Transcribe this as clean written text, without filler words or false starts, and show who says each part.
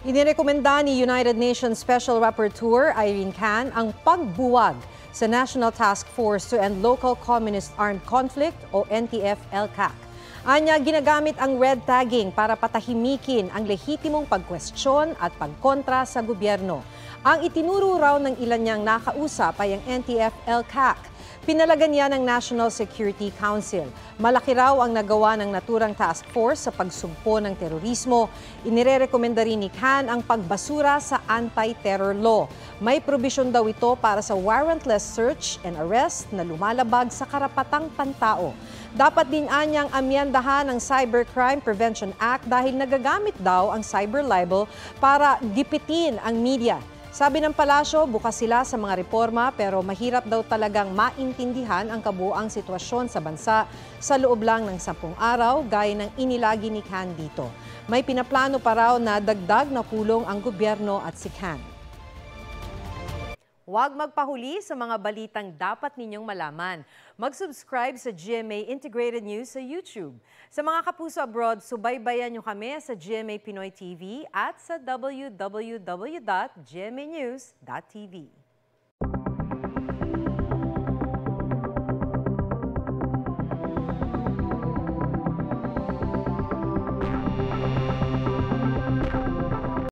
Speaker 1: Inirekomenda ni United Nations Special Rapporteur Irene Khan ang pagbuwag sa National Task Force to End Local Communist Armed Conflict o NTF-ELCAC. Anya, ginagamit ang red tagging para patahimikin ang lehitimong pagkwestiyon at pagkontra sa gobyerno. Ang itinuro raw ng ilan niyang nakausap ay ang NTF-ELCAC. Pinalagan niya ng National Security Council. Malaki raw ang nagawa ng naturang task force sa pagsugpo ng terorismo. Inirekomenda rin ni Khan ang pagbasura sa anti-terror law. May probisyon daw ito para sa warrantless search and arrest na lumalabag sa karapatang pantao. Dapat din anyang amyendahan ang Cybercrime Prevention Act dahil nagagamit daw ang cyber libel para gipitin ang media. Sabi ng palasyo, bukas sila sa mga reforma pero mahirap daw talagang maintindihan ang kabuuang sitwasyon sa bansa sa loob lang ng 10 araw gaya ng inilagi ni Khan dito. May pinaplano pa raw na dagdag na kulong ang gobyerno at si Khan. Huwag magpahuli sa mga balitang dapat ninyong malaman. Mag-subscribe sa GMA Integrated News sa YouTube. Sa mga kapuso abroad, subaybayan nyo kami sa GMA Pinoy TV at sa www.gmanews.tv.